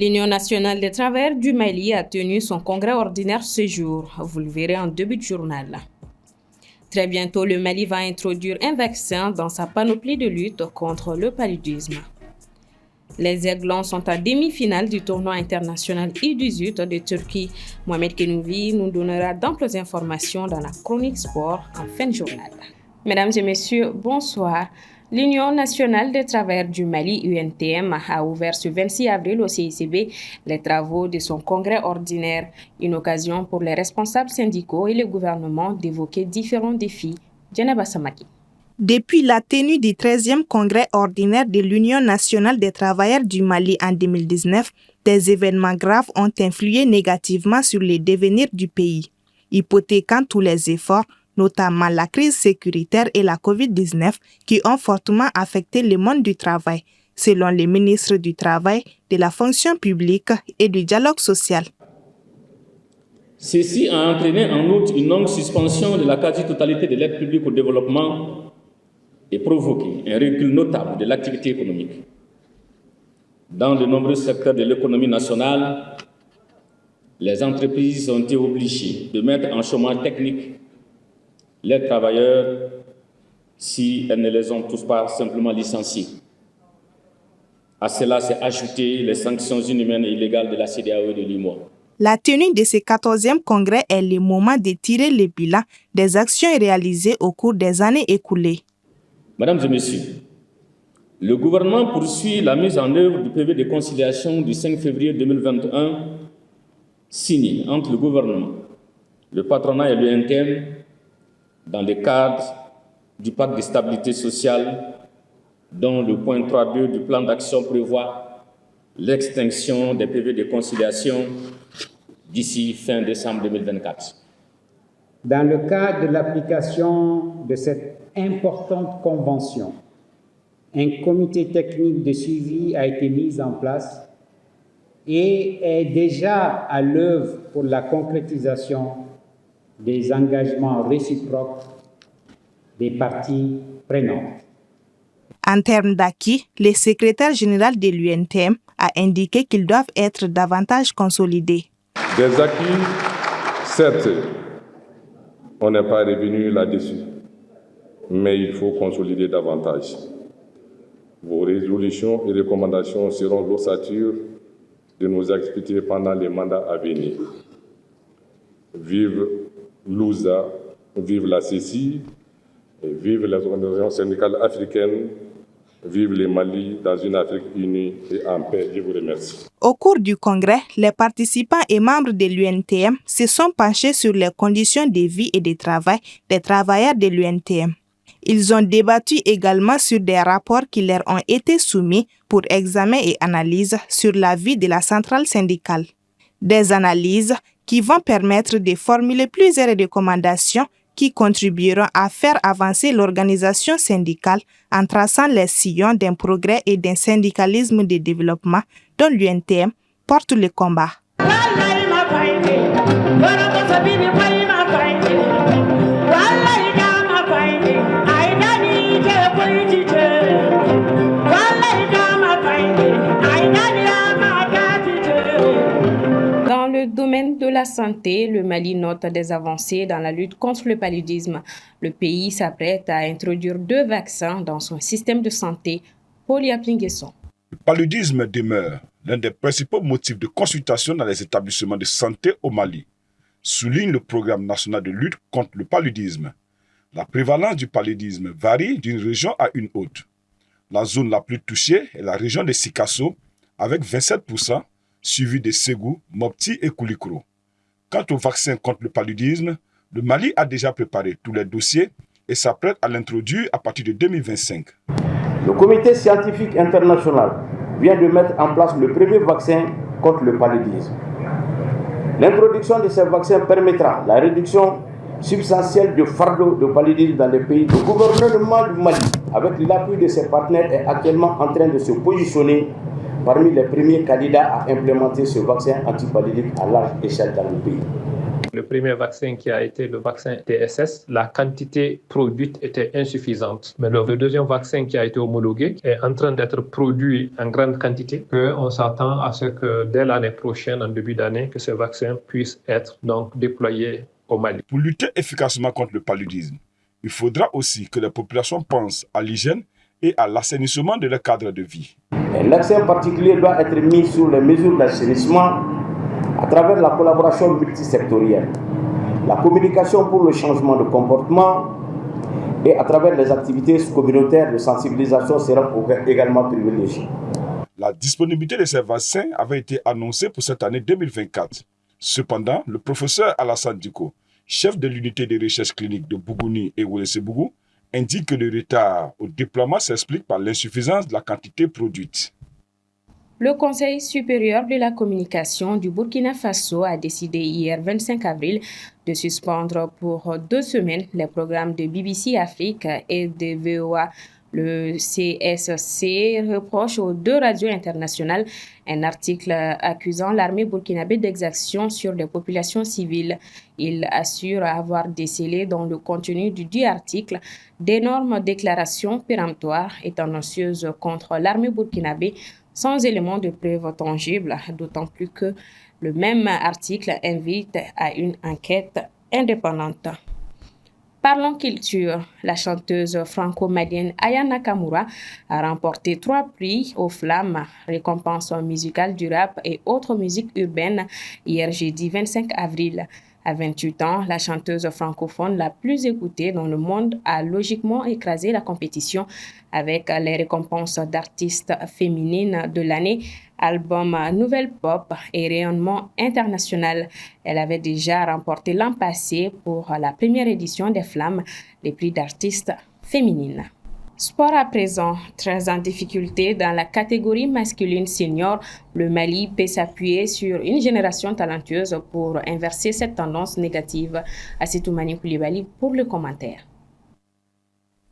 L'Union nationale des travailleurs du Mali a tenu son congrès ordinaire ce jour. Vous le verrez en début de journal. Très bientôt, le Mali va introduire un vaccin dans sa panoplie de lutte contre le paludisme. Les Aiglons sont en demi-finale du tournoi international U18 de Turquie. Mohamed Kenouvi nous donnera d'amples informations dans la chronique sport en fin de journal. Mesdames et messieurs, bonsoir. L'Union nationale des travailleurs du Mali, UNTM, a ouvert ce 26 avril au CICB les travaux de son congrès ordinaire, une occasion pour les responsables syndicaux et le gouvernement d'évoquer différents défis. Djeneba Samaki. Depuis la tenue du 13e congrès ordinaire de l'Union nationale des travailleurs du Mali en 2019, des événements graves ont influé négativement sur le devenir du pays, hypothéquant tous les efforts, notamment la crise sécuritaire et la COVID-19, qui ont fortement affecté le monde du travail, selon les ministres du Travail, de la fonction publique et du dialogue social. Ceci a entraîné en outre une longue suspension de la quasi-totalité de l'aide publique au développement et provoqué un recul notable de l'activité économique. Dans de nombreux secteurs de l'économie nationale, les entreprises ont été obligées de mettre en chômage technique les travailleurs si elles ne les ont tous pas simplement licenciés. À cela s'est ajouté les sanctions inhumaines et illégales de la CEDEAO et de l'UEMOA. La tenue de ce 14e congrès est le moment de tirer le bilan des actions réalisées au cours des années écoulées. Mesdames et messieurs, le gouvernement poursuit la mise en œuvre du PV de conciliation du 5 février 2021 signé entre le gouvernement, le patronat et l'UNTM dans le cadre du pacte de stabilité sociale dont le point 3.2 du plan d'action prévoit l'extinction des PV de conciliation d'ici fin décembre 2024. Dans le cadre de l'application de cette importante convention, un comité technique de suivi a été mis en place et est déjà à l'œuvre pour la concrétisation des engagements réciproques des parties prenantes. En termes d'acquis, le secrétaire général de l'UNTM a indiqué qu'ils doivent être davantage consolidés. Des acquis, certes, on n'est pas revenu là-dessus, mais il faut consolider davantage. Vos résolutions et recommandations seront l'ossature de nos activités pendant les mandats à venir. Vive l'USA, vive la CECI, vive les organisations syndicales africaines, vive le Mali dans une Afrique unie et en paix. Je vous remercie. Au cours du congrès, les participants et membres de l'UNTM se sont penchés sur les conditions de vie et de travail des travailleurs de l'UNTM. Ils ont débattu également sur des rapports qui leur ont été soumis pour examen et analyse sur la vie de la centrale syndicale. Des analyses qui vont permettre de formuler plusieurs recommandations qui contribueront à faire avancer l'organisation syndicale en traçant les sillons d'un progrès et d'un syndicalisme de développement dont l'UNTM porte le combat. Dans le domaine de la santé, le Mali note des avancées dans la lutte contre le paludisme. Le pays s'apprête à introduire 2 vaccins dans son système de santé. Paul Yaplinguesson. Le paludisme demeure l'un des principaux motifs de consultation dans les établissements de santé au Mali, souligne le programme national de lutte contre le paludisme. La prévalence du paludisme varie d'une région à une autre. La zone la plus touchée est la région de Sikasso, avec 27%, suivi de Ségou, Mopti et Koulikro. Quant au vaccin contre le paludisme, le Mali a déjà préparé tous les dossiers et s'apprête à l'introduire à partir de 2025. Le comité scientifique international vient de mettre en place le premier vaccin contre le paludisme. L'introduction de ce vaccin permettra la réduction substantielle du fardeau de paludisme dans les pays. Le gouvernement du Mali, avec l'appui de ses partenaires, est actuellement en train de se positionner parmi les premiers candidats à implémenter ce vaccin antipaludisme à large échelle dans le pays. Le premier vaccin qui a été le vaccin TSS, la quantité produite était insuffisante. Mais le deuxième vaccin qui a été homologué est en train d'être produit en grande quantité. On s'attend à ce que dès l'année prochaine, en début d'année, que ce vaccin puisse être donc déployé au Mali. Pour lutter efficacement contre le paludisme, il faudra aussi que les populations pensent à l'hygiène et à l'assainissement de leur cadre de vie. L'accent particulier doit être mis sur les mesures d'assainissement à travers la collaboration multisectorielle, la communication pour le changement de comportement et à travers les activités communautaires de sensibilisation seront également privilégiées. La disponibilité de ces vaccins avait été annoncée pour cette année 2024. Cependant, le professeur Alassane Diko, chef de l'unité de recherche clinique de Bougouni et Ouelessebougou, indique que le retard au déploiement s'explique par l'insuffisance de la quantité produite. Le Conseil supérieur de la communication du Burkina Faso a décidé hier 25 avril de suspendre pour 2 semaines les programmes de BBC Afrique et de VOA. Le CSC reproche aux 2 radios internationales un article accusant l'armée burkinabé d'exactions sur les populations civiles. Il assure avoir décelé dans le contenu du dit article d'énormes déclarations péremptoires et tendancieuses contre l'armée burkinabé sans éléments de preuve tangibles, d'autant plus que le même article invite à une enquête indépendante. Parlons culture. La chanteuse franco-malienne Aya Nakamura a remporté 3 prix aux Flammes, récompense musicale du rap et autres musiques urbaines, hier jeudi 25 avril. À 28 ans, la chanteuse francophone la plus écoutée dans le monde a logiquement écrasé la compétition avec les récompenses d'artistes féminines de l'année, album Nouvelle Pop et rayonnement international. Elle avait déjà remporté l'an passé pour la première édition des Flammes, les prix d'artistes féminines. Sport à présent, très en difficulté dans la catégorie masculine senior, le Mali peut s'appuyer sur une génération talentueuse pour inverser cette tendance négative. Assetoumani Koulibaly pour le commentaire.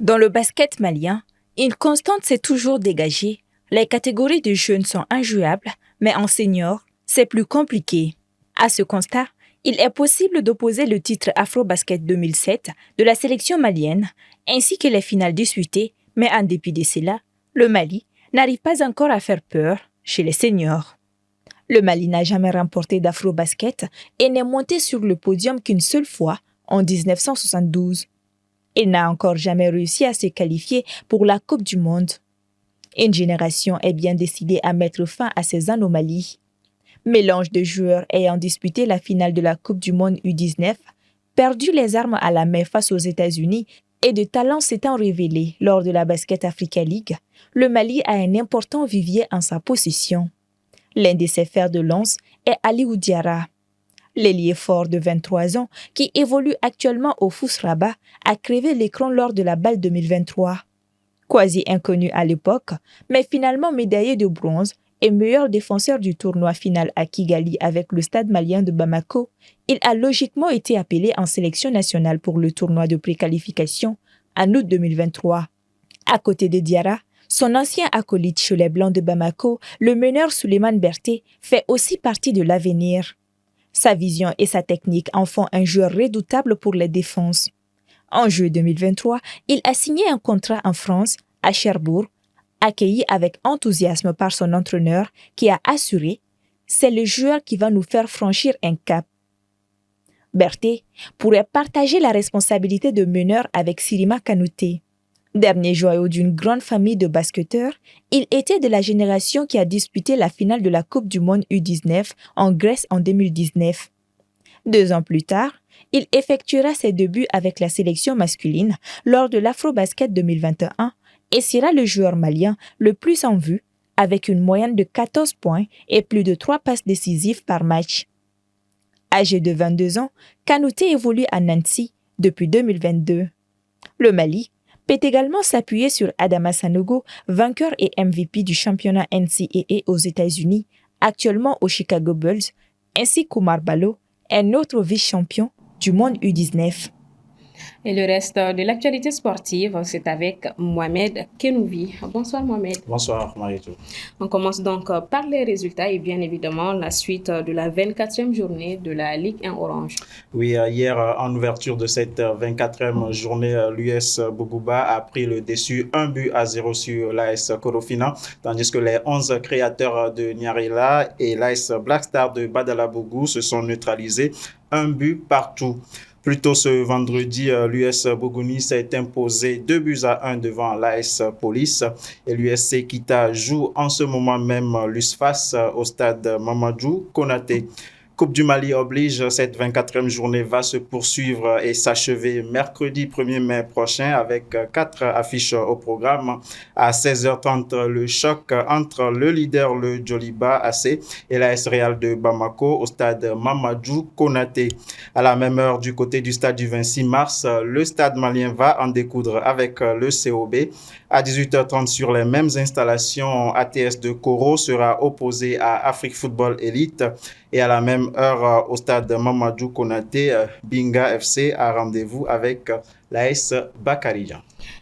Dans le basket malien, une constante s'est toujours dégagée. Les catégories de jeunes sont injouables, mais en senior, c'est plus compliqué. À ce constat, il est possible d'opposer le titre Afro-Basket 2007 de la sélection malienne ainsi que les finales disputées, mais en dépit de cela, le Mali n'arrive pas encore à faire peur chez les seniors. Le Mali n'a jamais remporté d'Afro-Basket et n'est monté sur le podium qu'une seule fois, en 1972. Il n'a encore jamais réussi à se qualifier pour la Coupe du Monde. Une génération est bien décidée à mettre fin à ces anomalies. Mélange de joueurs ayant disputé la finale de la Coupe du Monde U19, perdu les armes à la main face aux États-Unis et de talents s'étant révélés lors de la Basket Africa League, le Mali a un important vivier en sa possession. L'un de ses fers de lance est Aliou Diarra. L'ailier fort de 23 ans, qui évolue actuellement au FUS Rabat, a crevé l'écran lors de la BAL 2023. Quasi inconnu à l'époque, mais finalement médaillé de bronze et meilleur défenseur du tournoi final à Kigali avec le stade malien de Bamako, il a logiquement été appelé en sélection nationale pour le tournoi de préqualification en août 2023. À côté de Diarra, son ancien acolyte chez les Blancs de Bamako, le meneur Souleymane Berté, fait aussi partie de l'avenir. Sa vision et sa technique en font un joueur redoutable pour les défenses. En juillet 2023, il a signé un contrat en France, à Cherbourg, accueilli avec enthousiasme par son entraîneur qui a assuré « C'est le joueur qui va nous faire franchir un cap ». Berté pourrait partager la responsabilité de meneur avec Sirima Kanouté. Dernier joyau d'une grande famille de basketteurs, il était de la génération qui a disputé la finale de la Coupe du Monde U19 en Grèce en 2019. 2 ans plus tard, il effectuera ses débuts avec la sélection masculine lors de l'Afro-Basket 2021 et sera le joueur malien le plus en vue avec une moyenne de 14 points et plus de 3 passes décisives par match. Âgé de 22 ans, Kanouté évolue à Nancy depuis 2022. Le Mali peut également s'appuyer sur Adama Sanogo, vainqueur et MVP du championnat NCAA aux États-Unis, actuellement aux Chicago Bulls, ainsi qu'Oumar Ballo, un autre vice-champion du monde U19. Et le reste de l'actualité sportive, c'est avec Mohamed Kenouvi. Bonsoir Mohamed. Bonsoir Maritou. On commence donc par les résultats et bien évidemment la suite de la 24e journée de la Ligue 1 Orange. Oui, hier en ouverture de cette 24e journée, l'US Bougouba a pris le dessus 1-0 sur l'AS Korofina, tandis que les 11 créateurs de Nyarila et l'AS Black Star de Badalabougou se sont neutralisés 1-partout. Plus tôt ce vendredi, l'US Bougouni s'est imposé 2-1 devant l'AS Police et l'USC Kita joue en ce moment même l'USFAS au stade Mamadou Konaté. Coupe du Mali oblige, cette 24e journée va se poursuivre et s'achever mercredi 1er mai prochain avec 4 affiches au programme. À 16h30, le choc entre le leader, le Djoliba AC, et l'AS Real de Bamako au stade Mamadou Konaté. À la même heure, du côté du stade du 26 mars, le stade malien va en découdre avec le COB. À 18h30, sur les mêmes installations, ATS de Koro sera opposé à Afrique Football Elite. Et à la même heure, au stade Mamadou Konaté, Binga FC a rendez-vous avec l'AS Bakarijan.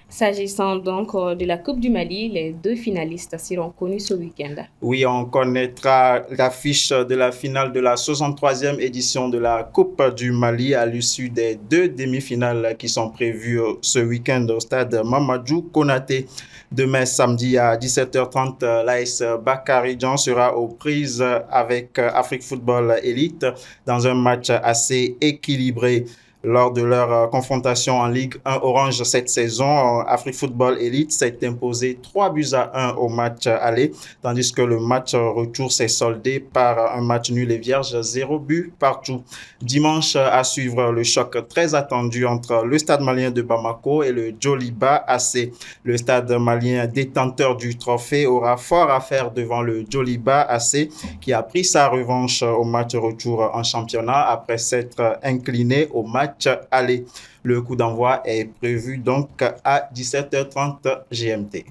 S'agissant donc de la Coupe du Mali, les 2 finalistes seront connus ce week-end. Oui, on connaîtra l'affiche de la finale de la 63e édition de la Coupe du Mali à l'issue des 2 demi-finales qui sont prévues ce week-end au stade Mamadou Konaté. Demain, samedi à 17h30, l'AS Bakarijan sera aux prises avec Afrique Football Elite dans un match assez équilibré. Lors de leur confrontation en Ligue 1 Orange cette saison, Afrique Football Elite s'est imposé 3-1 au match aller, tandis que le match retour s'est soldé par un match nul et vierge, 0 but partout. Dimanche, à suivre le choc très attendu entre le Stade malien de Bamako et le Djoliba AC. Le Stade malien détenteur du trophée aura fort à faire devant le Djoliba AC qui a pris sa revanche au match retour en championnat après s'être incliné au match aller. Le coup d'envoi est prévu donc à 17h30 GMT.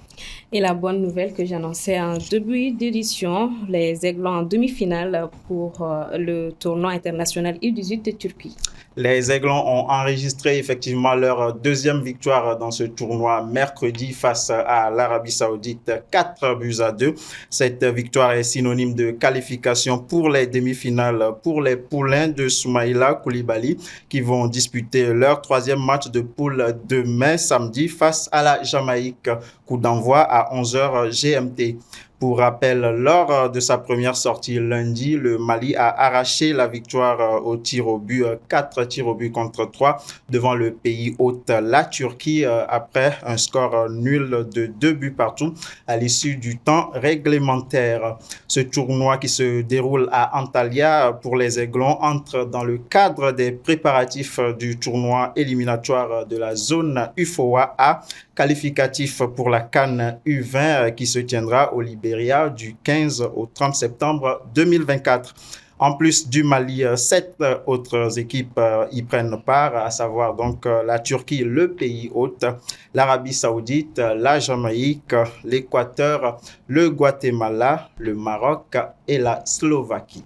Et la bonne nouvelle que j'annonçais en début d'édition, les Aiglons en demi-finale pour le tournoi international U18 de Turquie. Les Aiglons ont enregistré effectivement leur 2e victoire dans ce tournoi mercredi face à l'Arabie Saoudite, 4-2. Cette victoire est synonyme de qualification pour les demi-finales pour les poulains de Soumaïla Koulibaly qui vont disputer leur 3e match de poule demain samedi face à la Jamaïque. Coup d'envoi à 11h GMT. Pour rappel, lors de sa première sortie lundi, le Mali a arraché la victoire au tir au but, 4 tirs au but contre 3 devant le pays hôte, la Turquie, après un score nul de 2 buts partout à l'issue du temps réglementaire. Ce tournoi qui se déroule à Antalya pour les Aiglons entre dans le cadre des préparatifs du tournoi éliminatoire de la zone UFOA A, qualificatif pour la CAN U20 qui se tiendra au Libéria du 15 au 30 septembre 2024. En plus du Mali, 7 autres équipes y prennent part, à savoir donc la Turquie, le pays hôte, l'Arabie Saoudite, la Jamaïque, l'Équateur, le Guatemala, le Maroc et la Slovaquie.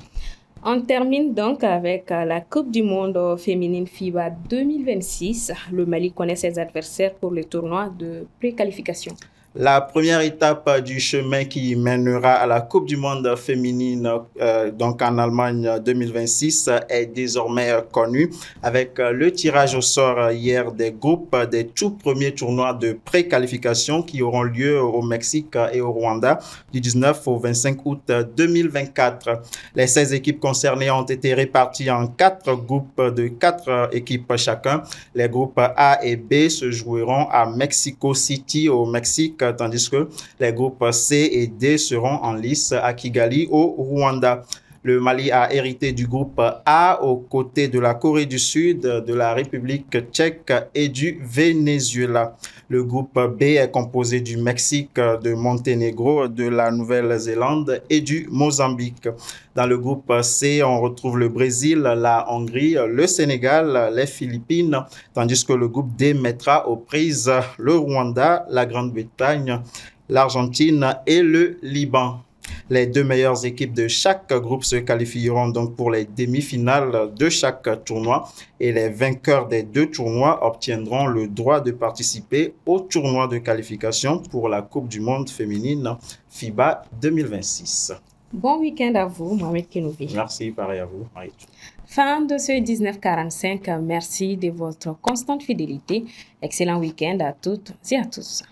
On termine donc avec la Coupe du monde féminine FIBA 2026. Le Mali connaît ses adversaires pour le tournoi de préqualification. La première étape du chemin qui mènera à la Coupe du monde féminine donc en Allemagne 2026 est désormais connue avec le tirage au sort hier des groupes des tout premiers tournois de préqualification qui auront lieu au Mexique et au Rwanda du 19 au 25 août 2024. Les 16 équipes concernées ont été réparties en 4 groupes de 4 équipes chacun. Les groupes A et B se joueront à Mexico City au Mexique, tandis que les groupes C et D seront en lice à Kigali au Rwanda. Le Mali a hérité du groupe A aux côtés de la Corée du Sud, de la République tchèque et du Venezuela. Le groupe B est composé du Mexique, de Monténégro, de la Nouvelle-Zélande et du Mozambique. Dans le groupe C, on retrouve le Brésil, la Hongrie, le Sénégal, les Philippines, tandis que le groupe D mettra aux prises le Rwanda, la Grande-Bretagne, l'Argentine et le Liban. Les 2 meilleures équipes de chaque groupe se qualifieront donc pour les demi-finales de chaque tournoi et les vainqueurs des 2 tournois obtiendront le droit de participer au tournoi de qualification pour la Coupe du Monde féminine FIBA 2026. Bon week-end à vous, Mohamed Kenoubi. Merci, pareil à vous. Fin de ce 1945. Merci de votre constante fidélité. Excellent week-end à toutes et à tous.